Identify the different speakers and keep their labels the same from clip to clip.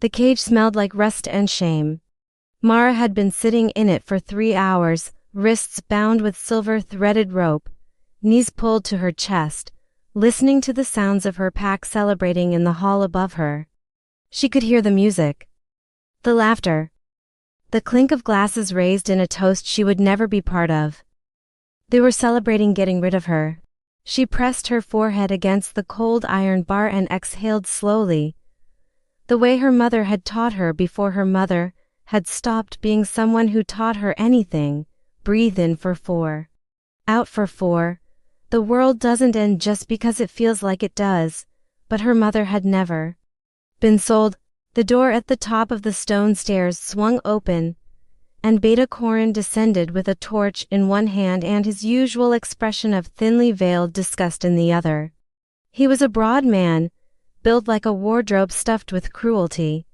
Speaker 1: The cage smelled like rust and shame. Mara had been sitting in it for 3 hours, wrists bound with silver-threaded rope, knees pulled to her chest, listening to the sounds of her pack celebrating in the hall above her. She could hear the music, the laughter, the clink of glasses raised in a toast she would never be part of. They were celebrating getting rid of her. She pressed her forehead against the cold iron bar and exhaled slowly, the way her mother had taught her before her mother had stopped being someone who taught her anything. Breathe in for 4. Out for 4. The world doesn't end just because it feels like it does, but her mother had never been sold. The door at the top of the stone stairs swung open, and Beta Corin descended with a torch in one hand and his usual expression of thinly veiled disgust in the other. He was a broad man, built like a wardrobe stuffed with cruelty,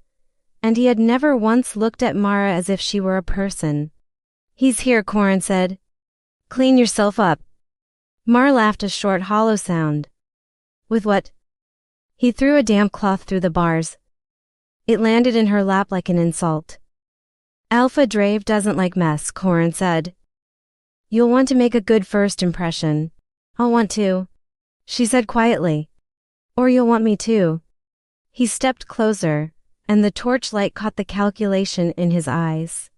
Speaker 1: and he had never once looked at Mara as if she were a person. "He's here," Corin said. "Clean yourself up." Mara laughed, a short hollow sound. "With what?" He threw a damp cloth through the bars. It landed in her lap like an insult. "Alpha Drave doesn't like mess," Corin said. "You'll want to make a good first impression." "I'll want to," she said quietly. "Or you'll want me to." He stepped closer, and the torchlight caught the calculation in his eyes.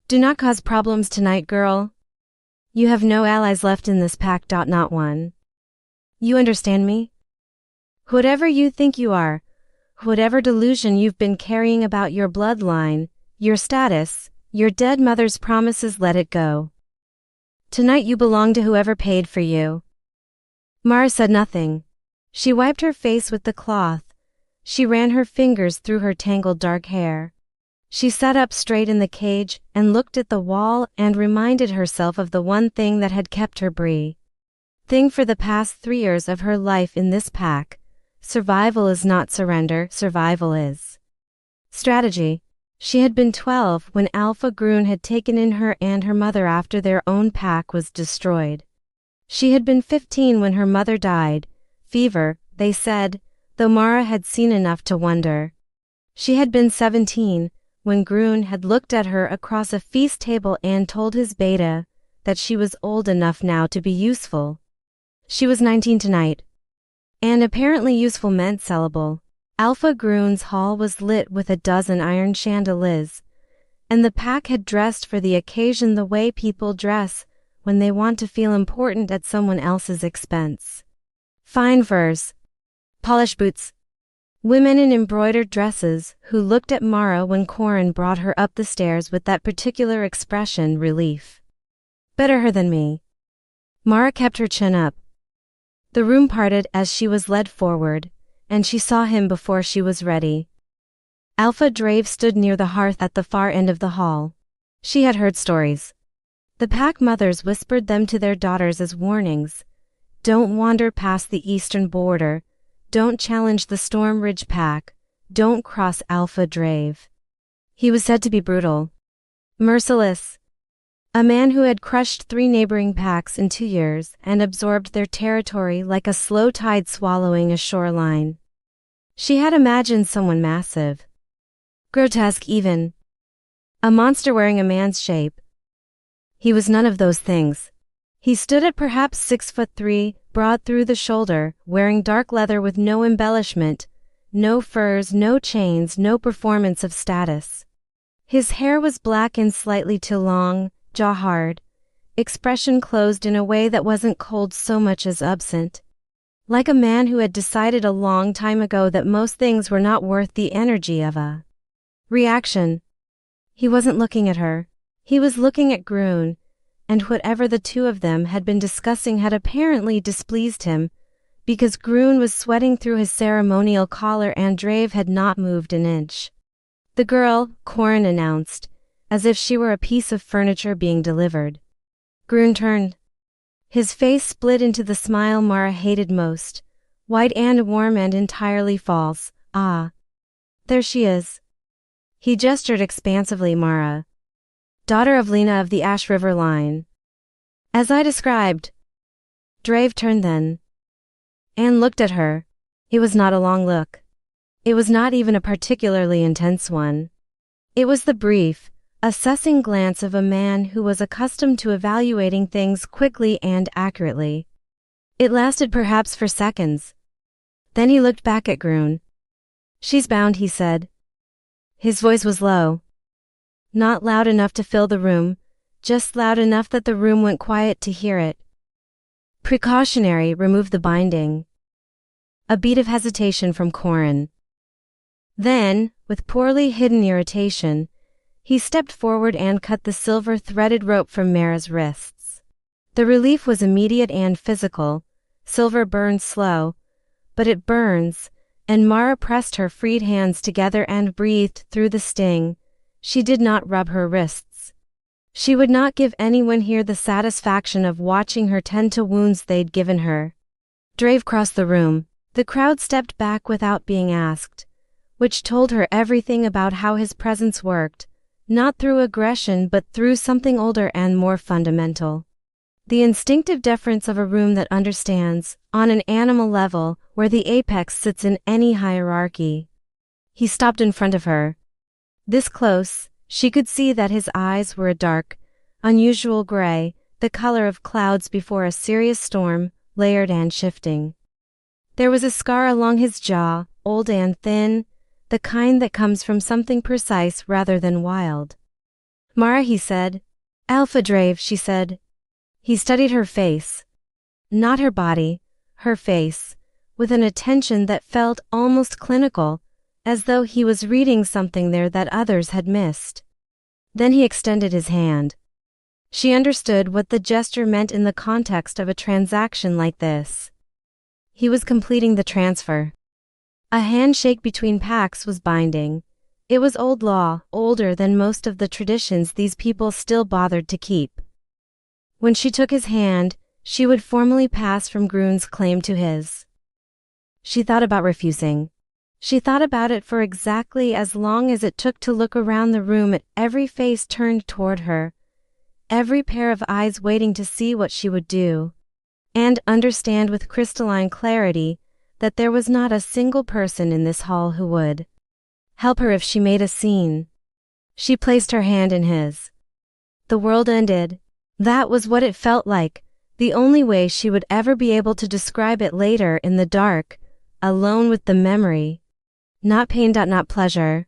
Speaker 1: "Do not cause problems tonight, girl. You have no allies left in this pack. Not one. You understand me? Whatever you think you are, whatever delusion you've been carrying about your bloodline, your status, your dead mother's promises, let it go. Tonight you belong to whoever paid for you." Mara said nothing. She wiped her face with the cloth. She ran her fingers through her tangled dark hair. She sat up straight in the cage and looked at the wall and reminded herself of the one thing that had kept her breathing for the past 3 years of her life in this pack. Survival is not surrender, survival is strategy. She had been 12 when Alpha Greun had taken in her and her mother after their own pack was destroyed. She had been 15 when her mother died. Fever, they said, though Mara had seen enough to wonder. She had been 17 when Greun had looked at her across a feast table and told his beta that she was old enough now to be useful. She was 19 tonight. And apparently useful meant sellable. Alpha Greun's hall was lit with a dozen iron chandeliers, and the pack had dressed for the occasion the way people dress when they want to feel important at someone else's expense. Fine furs, polished boots, women in embroidered dresses who looked at Mara when Corin brought her up the stairs with that particular expression, relief. "Better her than me." Mara kept her chin up. The room parted as she was led forward, and she saw him before she was ready. Alpha Drave stood near the hearth at the far end of the hall. She had heard stories. The pack mothers whispered them to their daughters as warnings. Don't wander past the eastern border. Don't challenge the Storm Ridge pack. Don't cross Alpha Drave. He was said to be brutal, merciless. A man who had crushed 3 neighboring packs in 2 years and absorbed their territory like a slow tide swallowing a shoreline. She had imagined someone massive, grotesque even. A monster wearing a man's shape. He was none of those things. He stood at perhaps 6'3", broad through the shoulder, wearing dark leather with no embellishment, no furs, no chains, no performance of status. His hair was black and slightly too long, jaw hard, expression closed in a way that wasn't cold so much as absent. Like a man who had decided a long time ago that most things were not worth the energy of a reaction. He wasn't looking at her. He was looking at Greun, and whatever the two of them had been discussing had apparently displeased him, because Greun was sweating through his ceremonial collar and Drave had not moved an inch. "The girl," Corin announced, as if she were a piece of furniture being delivered. Greun turned. His face split into the smile Mara hated most, wide and warm and entirely false. "Ah. There she is." He gestured expansively. "Mara. Daughter of Lena of the Ash River line. As I described." Drave turned then and looked at her. It was not a long look. It was not even a particularly intense one. It was the brief, assessing glance of a man who was accustomed to evaluating things quickly and accurately. It lasted perhaps for seconds. Then he looked back at Greun. "She's bound," he said. His voice was low. Not loud enough to fill the room, just loud enough that the room went quiet to hear it. Precautionary, remove the binding. A beat of hesitation from Corin. Then, with poorly hidden irritation, he stepped forward and cut the silver-threaded rope from Mara's wrists. The relief was immediate and physical. Silver burns slow, but it burns, and Mara pressed her freed hands together and breathed through the sting. She did not rub her wrists. She would not give anyone here the satisfaction of watching her tend to wounds they'd given her. Drave crossed the room. The crowd stepped back without being asked, which told her everything about how his presence worked, not through aggression but through something older and more fundamental. The instinctive deference of a room that understands, on an animal level, where the apex sits in any hierarchy. He stopped in front of her. This close, she could see that his eyes were a dark, unusual gray, the color of clouds before a serious storm, layered and shifting. There was a scar along his jaw, old and thin, the kind that comes from something precise rather than wild. "Mara," he said. "Alpha Drave," she said. He studied her face. Not her body, her face, with an attention that felt almost clinical, as though he was reading something there that others had missed. Then he extended his hand. She understood what the gesture meant in the context of a transaction like this. He was completing the transfer. A handshake between packs was binding. It was old law, older than most of the traditions these people still bothered to keep. When she took his hand, she would formally pass from Greun's claim to his. She thought about refusing. She thought about it for exactly as long as it took to look around the room at every face turned toward her, every pair of eyes waiting to see what she would do, and understand with crystalline clarity that there was not a single person in this hall who would help her if she made a scene. She placed her hand in his. The world ended. That was what it felt like, the only way she would ever be able to describe it later in the dark, alone with the memory. Not pain, not pleasure.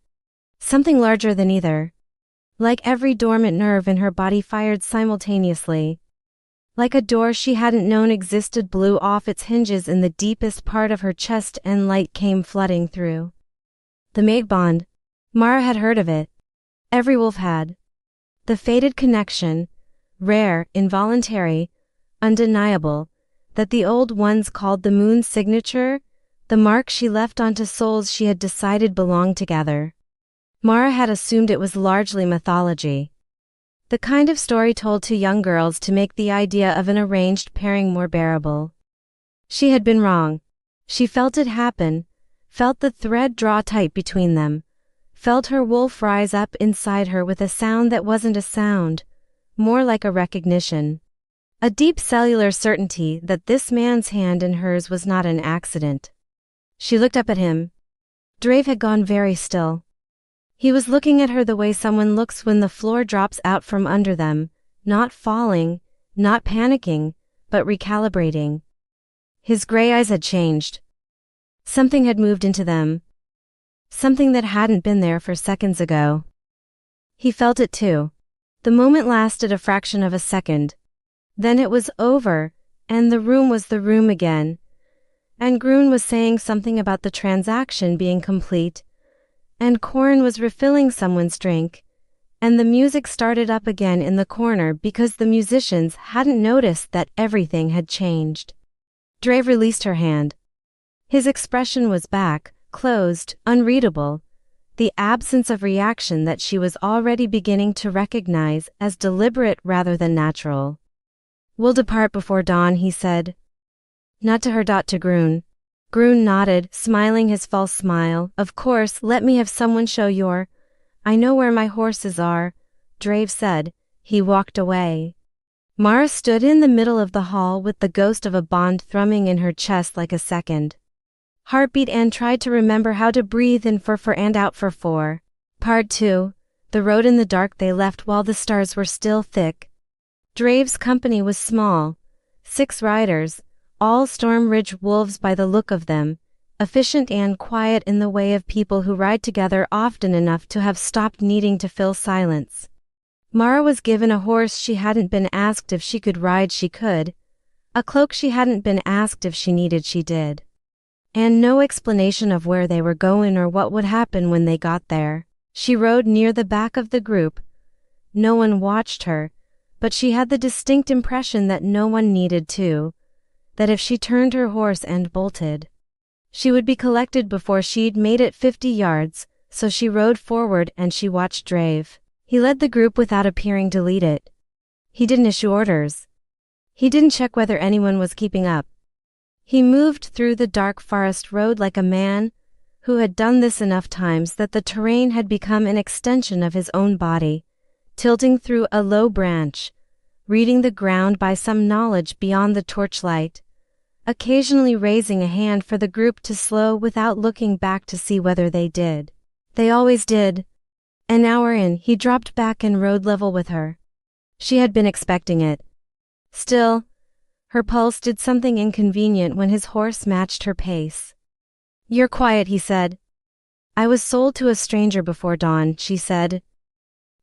Speaker 1: Something larger than either. Like every dormant nerve in her body fired simultaneously. Like a door she hadn't known existed blew off its hinges in the deepest part of her chest and light came flooding through. The mate bond. Mara had heard of it. Every wolf had. The fated connection, rare, involuntary, undeniable, that the old ones called the moon's signature, the mark she left onto souls she had decided belonged together. Mara had assumed it was largely mythology. The kind of story told to young girls to make the idea of an arranged pairing more bearable. She had been wrong. She felt it happen, felt the thread draw tight between them, felt her wolf rise up inside her with a sound that wasn't a sound, more like a recognition. A deep cellular certainty that this man's hand in hers was not an accident. She looked up at him. Drave had gone very still. He was looking at her the way someone looks when the floor drops out from under them, not falling, not panicking, but recalibrating. His gray eyes had changed. Something had moved into them. Something that hadn't been there for seconds ago. He felt it too. The moment lasted a fraction of a second. Then it was over, and the room was the room again. And Greun was saying something about the transaction being complete, and Corin was refilling someone's drink, and the music started up again in the corner because the musicians hadn't noticed that everything had changed. Drave released her hand. His expression was back, closed, unreadable, the absence of reaction that she was already beginning to recognize as deliberate rather than natural. "We'll depart before dawn," he said. Not to her, to Greun. Greun nodded, smiling his false smile. "Of course, let me have someone show your. I know where my horses are," Drave said. He walked away. Mara stood in the middle of the hall with the ghost of a bond thrumming in her chest like a second. heartbeat and tried to remember how to breathe in for 4 and out for 4. Part 2. The road in the dark they left while the stars were still thick. Drave's company was small. 6 riders, all Storm Ridge wolves by the look of them, efficient and quiet in the way of people who ride together often enough to have stopped needing to fill silence. Mara was given a horse she hadn't been asked if she could ride she could, a cloak she hadn't been asked if she needed she did. And no explanation of where they were going or what would happen when they got there. She rode near the back of the group. No one watched her, but she had the distinct impression that no one needed to, that if she turned her horse and bolted, she would be collected before she'd made it 50 yards, so she rode forward and she watched Drave. He led the group without appearing to lead it. He didn't issue orders. He didn't check whether anyone was keeping up. He moved through the dark forest road like a man who had done this enough times that the terrain had become an extension of his own body, tilting through a low branch, reading the ground by some knowledge beyond the torchlight, occasionally raising a hand for the group to slow without looking back to see whether they did. They always did. An hour in, he dropped back and rode level with her. She had been expecting it. Still, her pulse did something inconvenient when his horse matched her pace. "You're quiet," he said. "I was sold to a stranger before dawn," she said.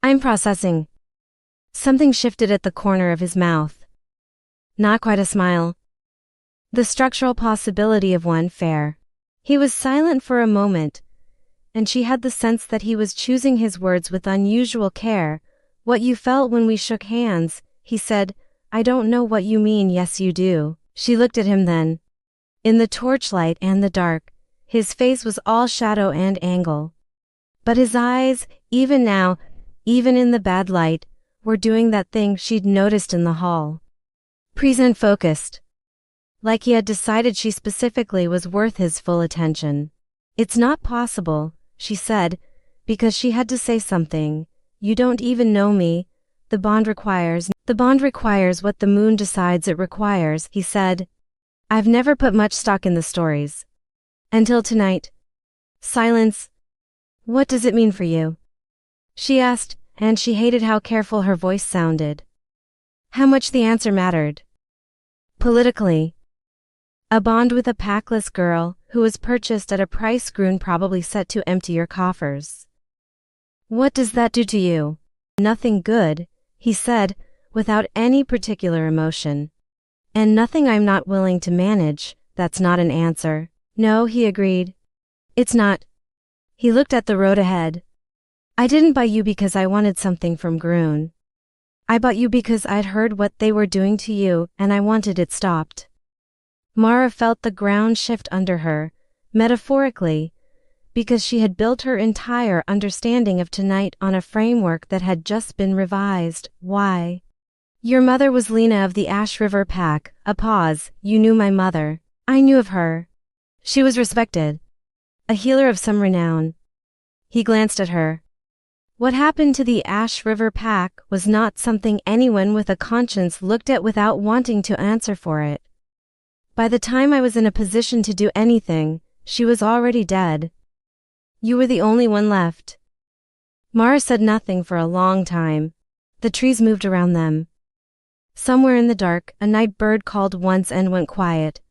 Speaker 1: "I'm processing." Something shifted at the corner of his mouth. Not quite a smile. The structural possibility of one fair. He was silent for a moment, and she had the sense that he was choosing his words with unusual care. "What you felt when we shook hands," he said. "I don't know what you mean." "Yes, you do." She looked at him then. In the torchlight and the dark, his face was all shadow and angle. But his eyes, even now, even in the bad light, were doing that thing she'd noticed in the hall. Present focused. Like he had decided she specifically was worth his full attention. "It's not possible," she said, because she had to say something. "You don't even know me. The bond requires what the moon decides it requires," he said. "I've never put much stock in the stories. Until tonight." Silence. "What does it mean for you?" she asked, and she hated how careful her voice sounded. How much the answer mattered. Politically. A bond with a packless girl, who was purchased at a price Greun probably set to empty your coffers. "What does that do to you?" "Nothing good," he said, without any particular emotion. "And nothing I'm not willing to manage." "That's not an answer." "No," he agreed. "It's not." He looked at the road ahead. "I didn't buy you because I wanted something from Greun. I bought you because I'd heard what they were doing to you, and I wanted it stopped." Mara felt the ground shift under her, metaphorically, because she had built her entire understanding of tonight on a framework that had just been revised. "Why?" "Your mother was Lena of the Ash River Pack." A pause. "You knew my mother." "I knew of her. She was respected. A healer of some renown." He glanced at her. What happened to the Ash River Pack was not something anyone with a conscience looked at without wanting to answer for it. By the time I was in a position to do anything, she was already dead. You were the only one left. Mara said nothing for a long time. The trees moved around them. Somewhere in the dark, a night bird called once and went quiet.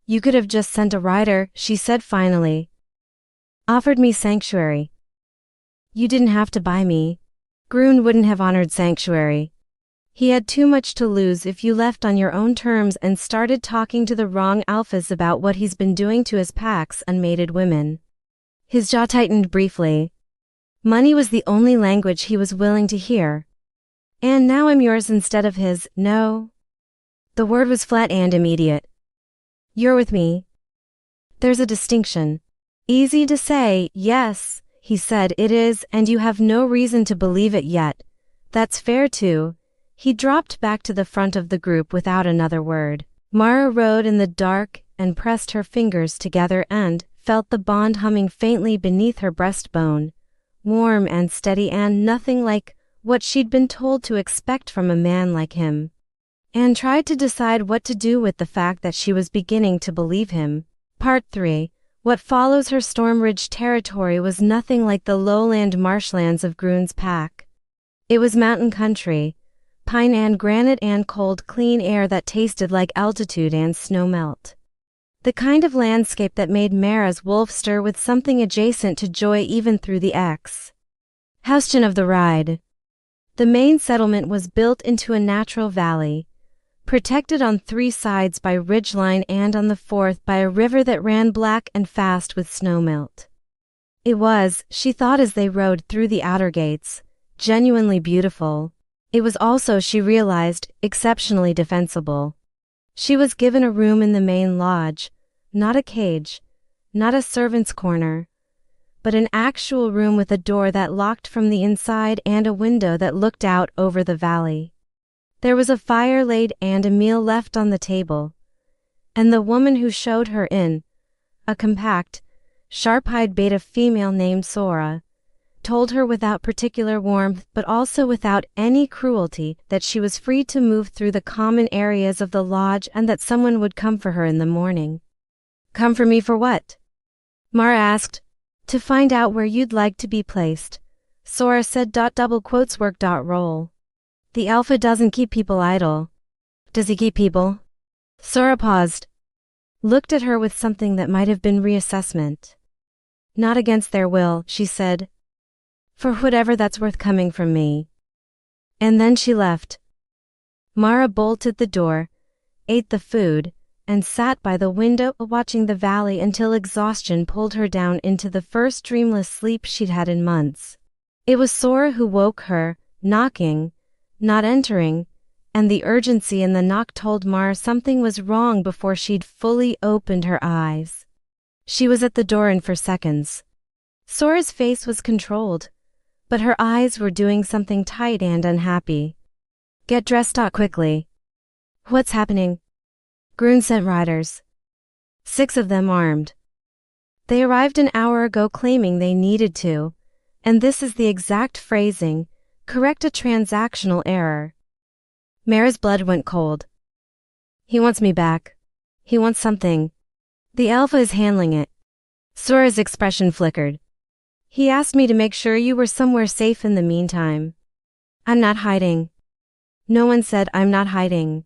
Speaker 1: "You could have just sent a rider," she said finally. "Offered me sanctuary. You didn't have to buy me." Greun wouldn't have honored sanctuary. He had too much to lose if you left on your own terms and started talking to the wrong alphas about what he's been doing to his pack's unmated women. His jaw tightened briefly. Money was the only language he was willing to hear. "And now I'm yours" instead of his. "No." The word was flat and immediate. "You're with me." "There's a distinction." "Easy to say, yes," he said. "It is, and you have no reason to believe it yet. That's fair too." He dropped back to the front of the group without another word. Mara rode in the dark and pressed her fingers together and felt the bond humming faintly beneath her breastbone, warm and steady and nothing like what she'd been told to expect from a man like him. And tried to decide what to do with the fact that she was beginning to believe him. Part 3. What follows her Stormridge territory was nothing like the lowland marshlands of Greun's pack. It was mountain country, pine and granite and cold clean air that tasted like altitude and snowmelt. The kind of landscape that made Mara's wolf stir with something adjacent to joy even through the exhaustion of the ride. The main settlement was built into a natural valley, protected on 3 sides by ridgeline and on the 4th by a river that ran black and fast with snowmelt. It was, she thought as they rode through the outer gates, genuinely beautiful. It was also, she realized, exceptionally defensible. She was given a room in the main lodge, not a cage, not a servant's corner, but an actual room with a door that locked from the inside and a window that looked out over the valley. There was a fire laid and a meal left on the table, and the woman who showed her in, a compact, sharp-eyed beta female named Sora, told her without particular warmth but also without any cruelty that she was free to move through the common areas of the lodge and that someone would come for her in the morning. "Come for me for what?" Mara asked. "To find out where you'd like to be placed," Sora said. Work. Roll. "The Alpha doesn't keep people idle." "Does he keep people?" Sora paused, looked at her with something that might have been reassessment. "Not against their will," she said. "For whatever that's worth coming from me." And then she left. Mara bolted the door, ate the food, and sat by the window watching the valley until exhaustion pulled her down into the first dreamless sleep she'd had in months. It was Sora who woke her, knocking, not entering, and the urgency in the knock told Mara something was wrong before she'd fully opened her eyes. She was at the door in 4 seconds. Sora's face was controlled, but her eyes were doing something tight and unhappy. "Get dressed quickly." "What's happening?" "Greun sent riders. 6 of them armed. They arrived an hour ago claiming they needed to, and this is the exact phrasing, correct a transactional error." Mara's blood went cold. "He wants me back. He wants something. The Alpha is handling it." Sora's expression flickered. "He asked me to make sure you were somewhere safe in the meantime." "I'm not hiding." "No one said I'm not hiding."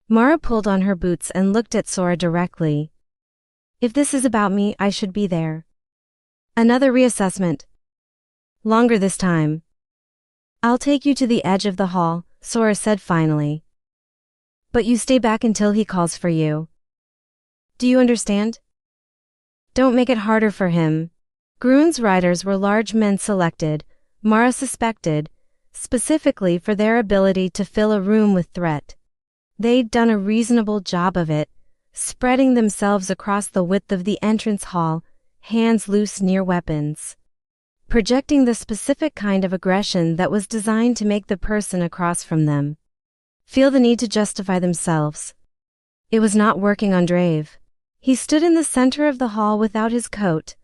Speaker 1: Mara pulled on her boots and looked at Sora directly. "If this is about me, I should be there." "Another reassessment. Longer this time." "I'll take you to the edge of the hall," Sora said finally. "But you stay back until he calls for you. Do you understand? Don't make it harder for him." Greun's riders were large men selected, Mara suspected, specifically for their ability to fill a room with threat. They'd done a reasonable job of it, spreading themselves across the width of the entrance hall, hands loose near weapons, projecting the specific kind of aggression that was designed to make the person across from them feel the need to justify themselves. It was not working on Drave. He stood in the center of the hall without his coat,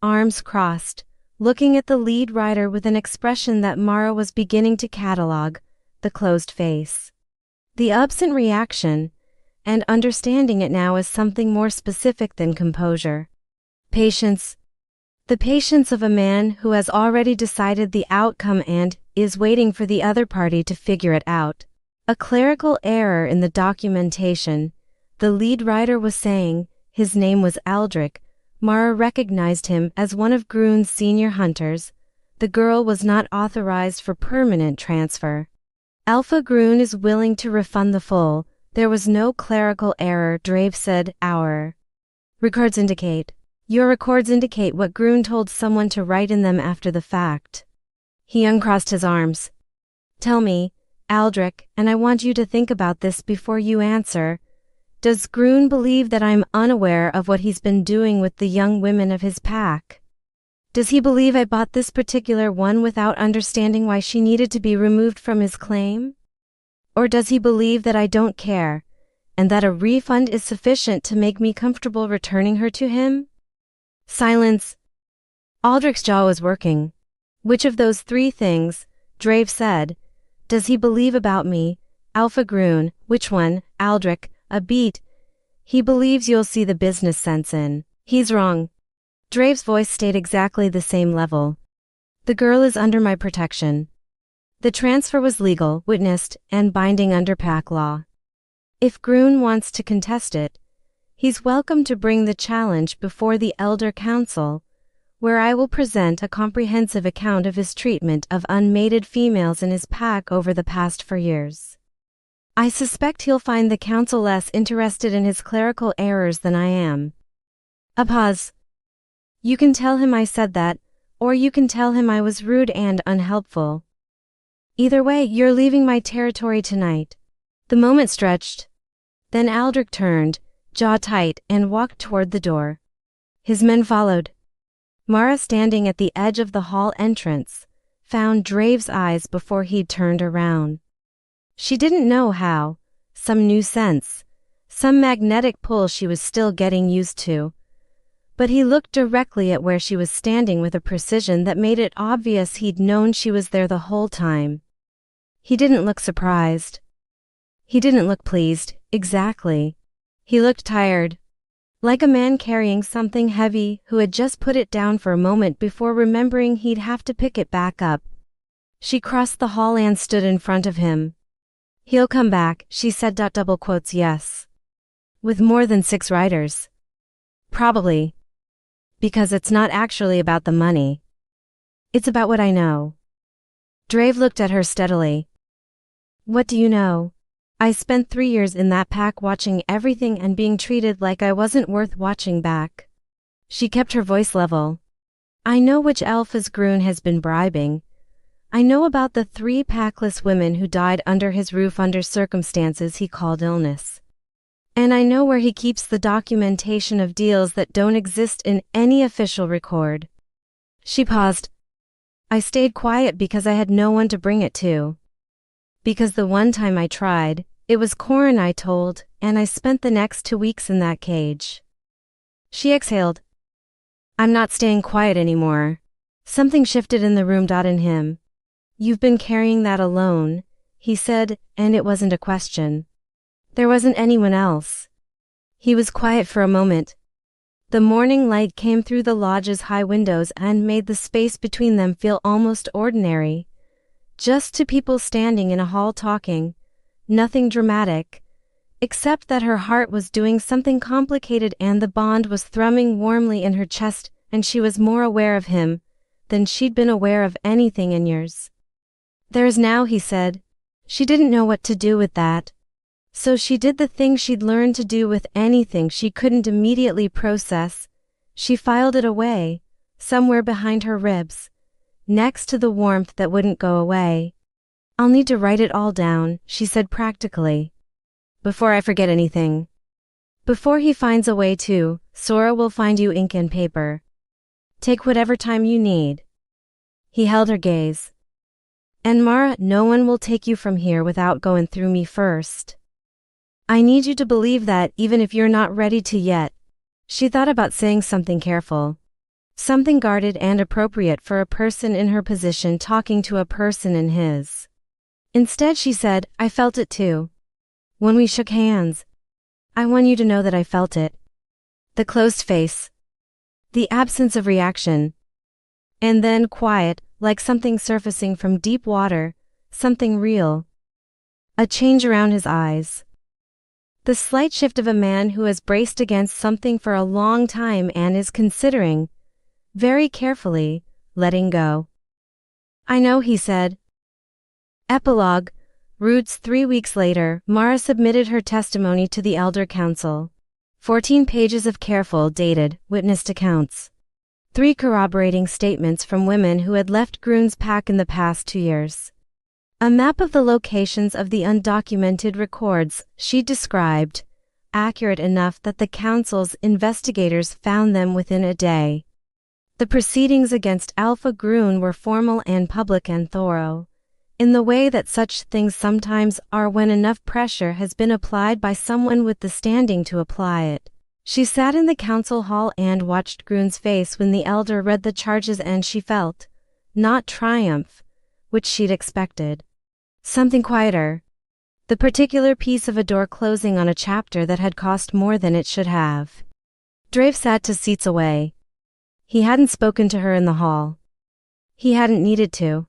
Speaker 1: arms crossed, looking at the lead rider with an expression that Mara was beginning to catalog, the closed face, the absent reaction, and understanding it now as something more specific than composure. Patience. The patience of a man who has already decided the outcome and is waiting for the other party to figure it out. A clerical error in the documentation, the lead writer was saying. His name was Aldrich. Mara recognized him as one of Greun's senior hunters. The girl was not authorized for permanent transfer. Alpha Greun is willing to refund the full. There was no clerical error, Drave said. Our records indicate. Your records indicate what Greun told someone to write in them after the fact. He uncrossed his arms. Tell me, Aldrich, and I want you to think about this before you answer. Does Greun believe that I'm unaware of what he's been doing with the young women of his pack? Does he believe I bought this particular one without understanding why she needed to be removed from his claim? Or does he believe that I don't care, and that a refund is sufficient to make me comfortable returning her to him? Silence. Aldrich's jaw was working. Which of those 3 things, Drave said, does he believe about me, Alpha Greun? Which one, Aldrich? A beat. He believes you'll see the business sense in. He's wrong. Drave's voice stayed exactly the same level. The girl is under my protection. The transfer was legal, witnessed, and binding under pack law. If Greun wants to contest it, he's welcome to bring the challenge before the Elder Council, where I will present a comprehensive account of his treatment of unmated females in his pack over the past 4 years. I suspect he'll find the council less interested in his clerical errors than I am. A pause. You can tell him I said that, or you can tell him I was rude and unhelpful. Either way, you're leaving my territory tonight. The moment stretched. Then Aldrich turned, jaw tight, and walked toward the door. His men followed. Mara, standing at the edge of the hall entrance, found Drave's eyes before he'd turned around. She didn't know how, some new sense, some magnetic pull she was still getting used to. But he looked directly at where she was standing with a precision that made it obvious he'd known she was there the whole time. He didn't look surprised. He didn't look pleased, exactly. He looked tired. Like a man carrying something heavy who had just put it down for a moment before remembering he'd have to pick it back up. She crossed the hall and stood in front of him. He'll come back, she said. Double quotes, yes. With more than 6 riders. Probably. Because it's not actually about the money. It's about what I know. Drave looked at her steadily. What do you know? I spent 3 years in that pack watching everything and being treated like I wasn't worth watching back. She kept her voice level. I know which Alpha Greun has been bribing. I know about the 3 packless women who died under his roof under circumstances he called illness. And I know where he keeps the documentation of deals that don't exist in any official record. She paused. I stayed quiet because I had no one to bring it to. Because the one time I tried, it was Corin I told, and I spent the next 2 weeks in that cage. She exhaled. I'm not staying quiet anymore. Something shifted in the room. In him. You've been carrying that alone, he said, and it wasn't a question. There wasn't anyone else. He was quiet for a moment. The morning light came through the lodge's high windows and made the space between them feel almost ordinary. Just 2 people standing in a hall talking. Nothing dramatic. Except that her heart was doing something complicated and the bond was thrumming warmly in her chest, and she was more aware of him than she'd been aware of anything in years. There's now, he said. She didn't know what to do with that. So she did the thing she'd learned to do with anything she couldn't immediately process. She filed it away, somewhere behind her ribs, next to the warmth that wouldn't go away. I'll need to write it all down, she said practically. Before I forget anything. Before he finds a way to, Sora will find you ink and paper. Take whatever time you need. He held her gaze. And Mara, no one will take you from here without going through me first. I need you to believe that even if you're not ready to yet. She thought about saying something careful. Something guarded and appropriate for a person in her position talking to a person in his. Instead she said, I felt it too. When we shook hands. I want you to know that I felt it. The closed face. The absence of reaction. And then quiet, like something surfacing from deep water, something real. A change around his eyes. The slight shift of a man who has braced against something for a long time and is considering, very carefully, letting go. I know, he said. Epilogue. Roots. 3 weeks later, Mara submitted her testimony to the Elder Council. 14 pages of careful, dated, witnessed accounts. 3 corroborating statements from women who had left Greun's pack in the past 2 years. A map of the locations of the undocumented records she described, accurate enough that the council's investigators found them within a day. The proceedings against Alpha Greun were formal and public and thorough, in the way that such things sometimes are when enough pressure has been applied by someone with the standing to apply it. She sat in the council hall and watched Greun's face when the elder read the charges, and she felt, not triumph, which she'd expected. Something quieter. The particular piece of a door closing on a chapter that had cost more than it should have. Drave sat 2 seats away. He hadn't spoken to her in the hall. He hadn't needed to.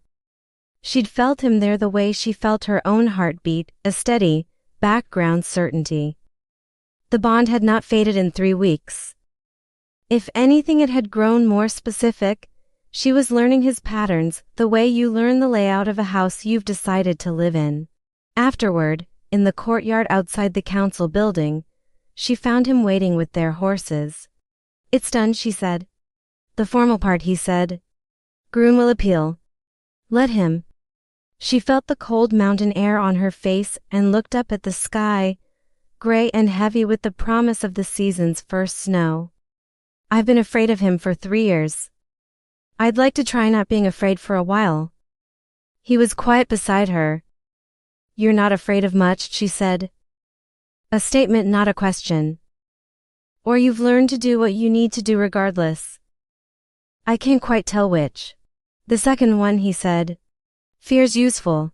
Speaker 1: She'd felt him there the way she felt her own heartbeat, a steady, background certainty. The bond had not faded in 3 weeks. If anything, it had grown more specific. She was learning his patterns, the way you learn the layout of a house you've decided to live in. Afterward, in the courtyard outside the council building, she found him waiting with their horses. "It's done," she said. "The formal part," he said. "Greun will appeal. Let him." She felt the cold mountain air on her face and looked up at the sky, gray and heavy with the promise of the season's first snow. "I've been afraid of him for 3 years. I'd like to try not being afraid for a while." He was quiet beside her. "You're not afraid of much," she said. A statement, not a question. "Or you've learned to do what you need to do regardless." "I can't quite tell which." "The second one," he said. "Fear's useful.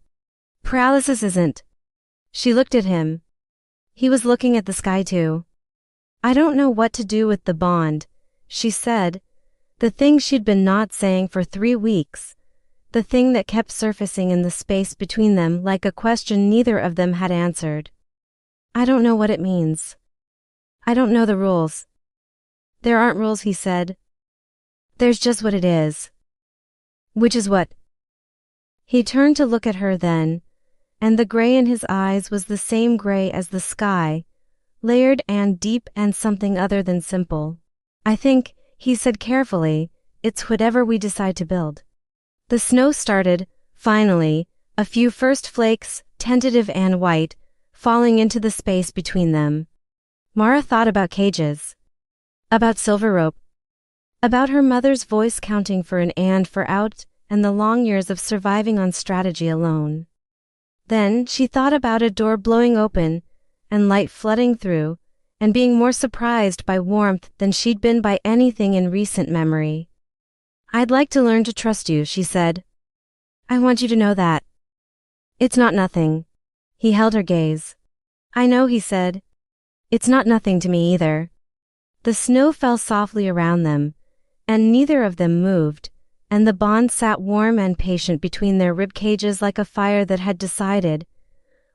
Speaker 1: Paralysis isn't." She looked at him. He was looking at the sky too. "I don't know what to do with the bond," she said. The thing she'd been not saying for 3 weeks. The thing that kept surfacing in the space between them like a question neither of them had answered. "I don't know what it means. I don't know the rules." "There aren't rules," he said. "There's just what it is." "Which is what?" He turned to look at her then, and the gray in his eyes was the same gray as the sky, layered and deep and something other than simple. "I think," he said carefully, "it's whatever we decide to build." The snow started, finally, a few first flakes, tentative and white, falling into the space between them. Mara thought about cages. About silver rope. About her mother's voice counting for in and for out, and the long years of surviving on strategy alone. Then she thought about a door blowing open, and light flooding through, and being more surprised by warmth than she'd been by anything in recent memory. "I'd like to learn to trust you," she said. "I want you to know that. It's not nothing." He held her gaze. "I know," he said. "It's not nothing to me either." The snow fell softly around them, and neither of them moved, and the bond sat warm and patient between their rib cages like a fire that had decided,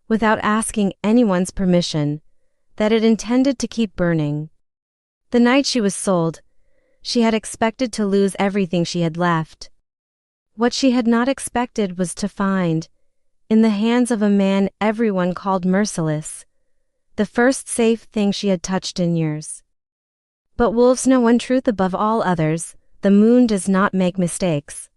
Speaker 1: without asking anyone's permission, that it intended to keep burning. The night she was sold, she had expected to lose everything she had left. What she had not expected was to find, in the hands of a man everyone called merciless, the first safe thing she had touched in years. But wolves know one truth above all others: the moon does not make mistakes.